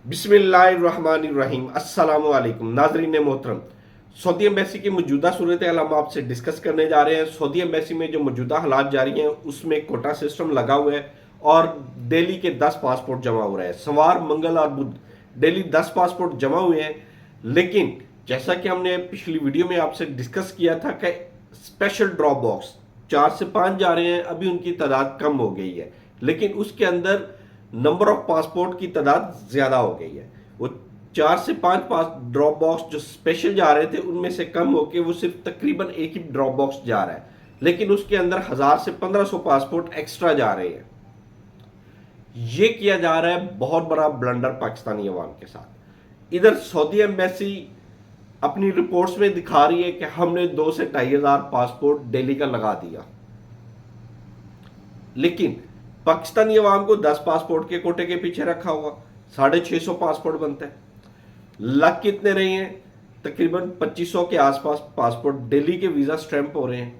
बिस्मिल्लाहिर्रहमानिर्रहीम। अस्सलाम वालेकुम नाजरीन मोहतरम। सऊदी एम्बेसी की मौजूदा सूरत हाल हम आपसे डिस्कस करने जा रहे हैं। सऊदी एम्बेसी में जो मौजूदा हालात जारी हैं उसमें कोटा सिस्टम लगा हुआ है और डेली के 10 पासपोर्ट जमा हो रहे हैं। सोमवार, मंगल और बुध डेली 10 पासपोर्ट जमा हुए हैं। लेकिन जैसा कि हमने पिछली वीडियो में आपसे डिस्कस किया था कि स्पेशल ड्रॉप बॉक्स 4 से 5 जा रहे हैं, अभी उनकी तादाद कम हो गई है, लेकिन उसके अंदर नंबर ऑफ पासपोर्ट की तादाद ज्यादा हो गई है। वो 4 से 5 पास ड्रॉप बॉक्स जो स्पेशल जा रहे थे उनमें से कम होके वो सिर्फ तकरीबन एक ही ड्रॉप बॉक्स जा रहा है, लेकिन उसके अंदर 1000 से 1500 पासपोर्ट एक्स्ट्रा जा रहे हैं। ये किया जा रहा है बहुत बड़ा ब्लंडर पाकिस्तानी अवाम के साथ। इधर सऊदी एम्बेसी अपनी रिपोर्ट्स में दिखा रही है कि हमने 2 से 2500 पासपोर्ट डेली का लगा दिया, लेकिन पाकिस्तानी अवाम को 10 पासपोर्ट के कोटे के पीछे रखा हुआ। 650 पासपोर्ट बनते हैं। लग कितने रहे हैं? तकरीबन 2500 के आसपास पासपोर्ट डेली के वीजा स्टैंप हो रहे हैं।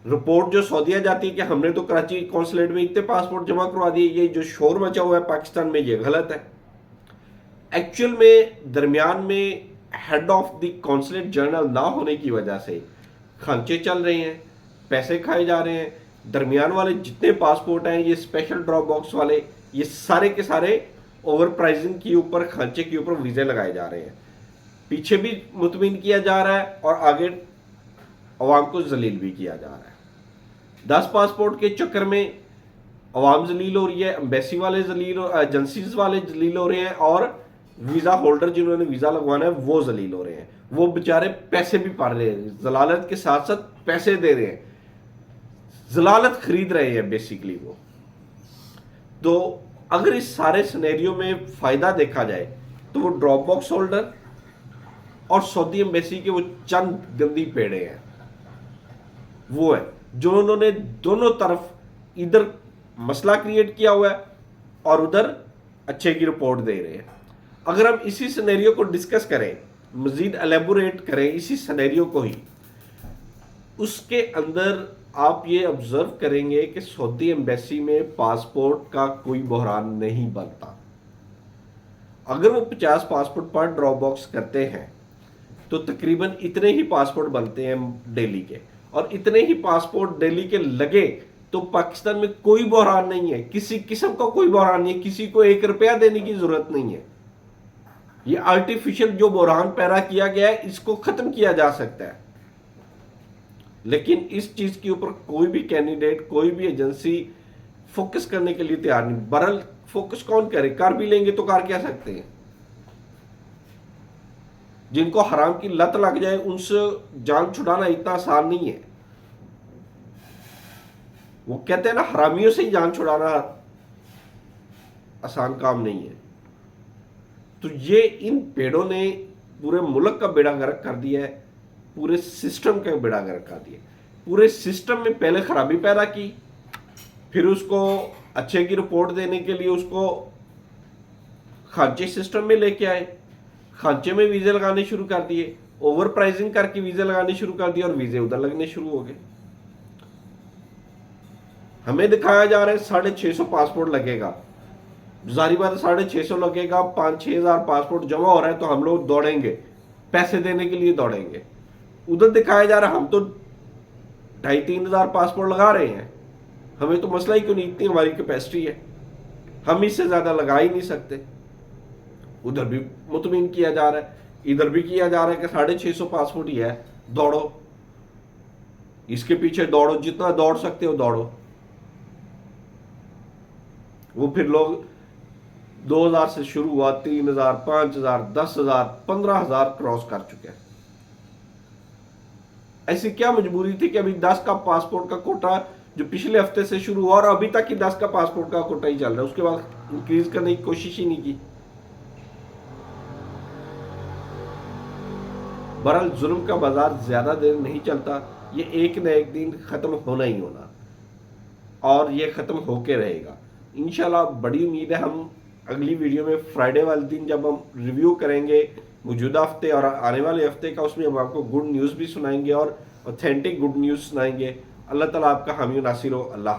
रिपोर्ट जो सऊदीया जाती है कि हमने तो कराची कॉन्सुलेट में इतने पासपोर्ट जमा करवा दिए, ये जो शोर मचा हुआ है पाकिस्तान में ये गलत है। एक्चुअल में दरमियान में head of the consulate general ना होने की वजह से खर्चे चल रहे हैं, पैसे खाए जा रहे हैं। दरमियान वाले जितने पासपोर्ट हैं, ये स्पेशल ड्रॉप बॉक्स वाले, ये सारे के सारे ओवर प्राइसिंग के ऊपर, खर्चे के ऊपर वीजे लगाए जा रहे हैं। पीछे भी मुतमिन किया जा रहा है और आगे अवाम को जलील भी किया जा रहा है। 10 पासपोर्ट के चक्कर में अवाम जलील हो रही है, एम्बेसी वाले जलील, एजेंसीज वाले जलील हो रहे हैं, और वीजा होल्डर जिन्होंने वीजा लगवाना है वो जलील हो रहे हैं। वो बेचारे पैसे भी पा रहे हैं, जलालत के साथ साथ पैसे दे रहे हैं, जलालत खरीद रहे हैं बेसिकली वो। तो अगर इस सारे सिनेरियो में फायदा देखा जाए तो वो ड्रॉप बॉक्स होल्डर और सऊदी एम्बेसी के वो चंद गंदी पेड़े हैं, वो है जो उन्होंने दोनों तरफ इधर मसला क्रिएट किया हुआ है और उधर अच्छे की रिपोर्ट दे रहे हैं। अगर हम इसी सिनेरियो को डिस्कस करें, मजीद एलेबोरेट करें इसी सिनेरियो को ही, उसके अंदर आप ये ऑब्जर्व करेंगे कि सऊदी एम्बेसी में पासपोर्ट का कोई बहरान नहीं बनता। अगर वो 50 पासपोर्ट पर ड्रॉप बॉक्स करते हैं तो तकरीबन इतने ही पासपोर्ट बनते हैं डेली के, और इतने ही पासपोर्ट डेली के लगे तो पाकिस्तान में कोई बहरान नहीं है, किसी किस्म का कोई बहरान नहीं है, किसी को 1 रुपया देने की जरूरत नहीं है। ये आर्टिफिशियल जो बहरान पैदा किया गया है इसको खत्म किया जा सकता है, लेकिन इस चीज के ऊपर कोई भी कैंडिडेट, कोई भी एजेंसी फोकस करने के लिए तैयार नहीं। बहरहाल फोकस कौन करे? कर भी लेंगे तो कर क्या सकते हैं? जिनको हराम की लत लग जाए उनसे जान छुड़ाना इतना आसान नहीं है। वो कहते हैं ना, हरामियों से ही जान छुड़ाना आसान काम नहीं है। तो ये इन पेड़ों ने पूरे मुल्क का बेड़ा गर्क कर दिया है, पूरे सिस्टम का बेड़ा गर्क कर दिया। पूरे सिस्टम में पहले खराबी पैदा की, फिर उसको अच्छे की रिपोर्ट देने के लिए उसको खांचे सिस्टम में लेके आए, खांचे में वीजे लगाने शुरू कर दिए, ओवर प्राइसिंग करके वीजे लगाने शुरू कर दिए और वीजे उधर लगने शुरू हो गए। हमें दिखाया जा रहा है 650 पासपोर्ट लगेगा। जारी बात है, 650 लगेगा, 5-6 हजार पासपोर्ट जमा हो रहा है तो हम लोग दौड़ेंगे, पैसे देने के लिए दौड़ेंगे। उधर दिखाया जा रहा है हम तो 2,500-3 हजार पासपोर्ट लगा रहे हैं, हमें तो मसला ही क्यों नहीं, इतनी हमारी कैपेसिटी है, हम इससे ज्यादा लगा ही नहीं सकते। उधर भी मुतमिन किया जा रहा है, इधर भी किया जा रहा है कि 650 पासपोर्ट ही है, दौड़ो, इसके पीछे दौड़ो, जितना दौड़ सकते हो दौड़ो। वो फिर लोग 2000 से शुरू हुआ, 3000, 5000, 10,000, 15,000 क्रॉस कर चुके हैं। ऐसी क्या मजबूरी थी कि अभी 10 का पासपोर्ट का कोटा जो पिछले हफ्ते से शुरू हुआ और अभी तक ही 10 का पासपोर्ट का कोटा ही चल रहा है, उसके बाद इंक्रीज करने की कोशिश ही नहीं की। बहरहाल जुल्म का बाजार ज्यादा देर नहीं चलता, ये एक न एक दिन खत्म होना ही होना, और ये खत्म होके रहेगा इंशाल्लाह। बड़ी उम्मीद है हम अगली वीडियो में फ्राइडे वाले दिन जब हम रिव्यू करेंगे मौजूदा हफ्ते और आने वाले हफ्ते का, उसमें हम आपको गुड न्यूज़ भी सुनाएंगे और ऑथेंटिक गुड न्यूज़ सुनाएंगे। अल्लाह ताला आपका हामी नासिर हो। अल्लाह।